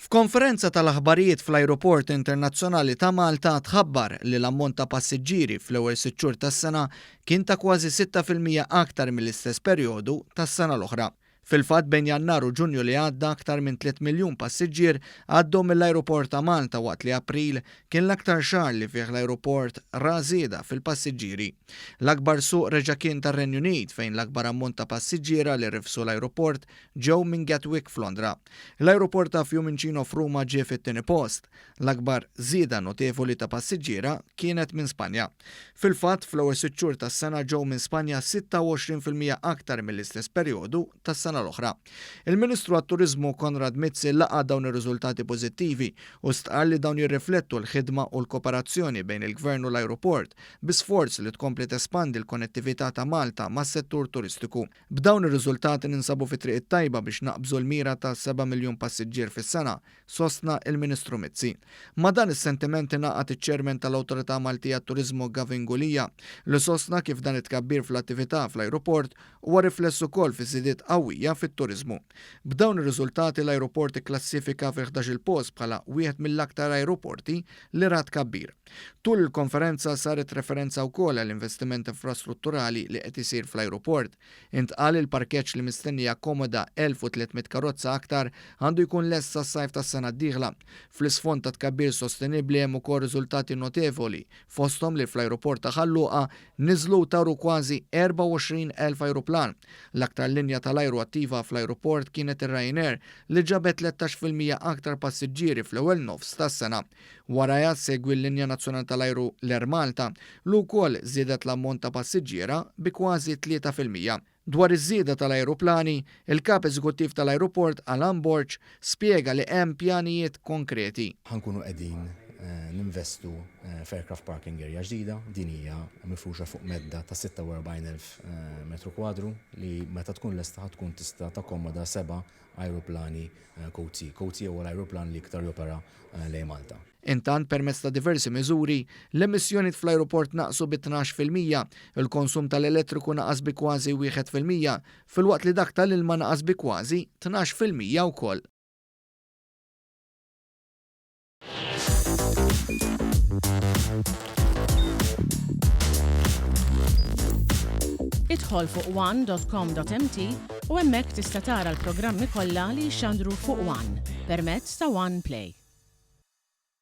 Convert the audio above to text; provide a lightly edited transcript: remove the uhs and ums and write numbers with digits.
F'konferenza tal-aħbarijiet fl-Ajruport Internazzjonali ta' Malta tħabbar li l-ammont ta' passiġġieri fl-ewwel 6 xhur tas-sena kien ta' kważi 6% aktar mill-istess perjodu tas-sena l-oħra. Fil-fatt bejn Jannar u Ġunju li għadda aktar minn 3 miljun passiġġier għaddew mill-Ajruport ta' Malta waqt li April kien l-aktar xahar li fih l-ajruport ra żieda fil-passiġġieri. L-akbar suq reġa' kien tar-Renju Unit fejn l-akbar ammont ta' passiġġiera li rifsu l-ajruport ġew minn Gatwick f'Londra. L-ajruport ta' Fiumicino f'Ruma ġie fit-tieni post. L-akbar żieda notevoli ta' passiġġiera kienet minn Spanja. Fil-fatt fl-ewwel 6 xhur tas-sena ġew minn Spanja 26% aktar mill-istess perjodu tas-sena l-oħra. Il-Ministru għat-Turiżmu Konrad Mizzi laqa' dawn ir-riżultati pożittivi u stqar li dawn jirriflettu l-ħidma u l-kooperazzjoni bejn il-Gvern u l-ajruport bi sforz li tkompli tespandi l-konnettività ta' Malta mas-settur turistiku. B'dawn ir-riżultati ninsabu fi triq it-tajba biex naqbżu l-mira ta' 7 miljun passiġġier fis-sena, sostna il-Ministru Mizzi. Ma' dan is-sentiment ingħaqad iċ-Chairman tal-Awtorità Maltija għat-Turiżmu Gavin Gulija li sostna kif dan it-tkabbir fl-attività fl-ajruport huwa rifless ukoll fi żiediet qawwija fit-turiżmu. B'dawn ir-riżultati l-ajruport ikklassifika fi 11-il post bħala wieħed mill-aktar ajruporti li ra tkabbir. Tul il-konferenza saret referenza wkoll għall-investiment infrastrutturali li qed isir fl-ajruport. Intqal il-parkeġġ li mistenni jakkomoda 1300 karozza aktar għandu jkun lest sas-sajf tas-sena d-dieħla. Fl-isfond ta' tkabbir sostenibbli hemm ukoll riżultati notevoli fosthom li fl-ajruport ta' Ħalluqa niżlu taru kważi 24,000 ajruplan. L-aktar linja tal-ajru attiva fl-ajruport kienet ir-Ryanair li ġabet 13% aktar passiġġieri fl-ewwel nofs tas-sena. Warajha segwi l-linja nazzjonali tal-ajru l-Air Malta li wkoll żiedet l-ammont ta' passiġġiera bi kważi 3%. Dwar iż-żieda tal-ajruplani, il-kap eżekuttiv tal-ajruport Alan Borch spjega li hemm pjanijiet konkreti. Ħankunu qegħdin ninvestu f'aircraft parking area ġdida, din hija mifruxa fuq medda ta' 46,000 metru kwadru li meta tkun lesta tkun tista' takkomoda 7 ajruplani Code-C. Code-C huwa l-ajruplan li iktar jopera lejn Malta. Intant permezz ta' diversi miżuri, l-emissjonijiet fl-ajruport naqsu bi 12%, il-konsum tal-elettriku naqas bi kważi 1%, filwaqt li dak tal-ilma naqas bi kważi 12% wkoll. Idħol fuq one.com.mt u hemmhekk tista' tara l-programmi kollha li jxandru fuq One permezz ta' One Play.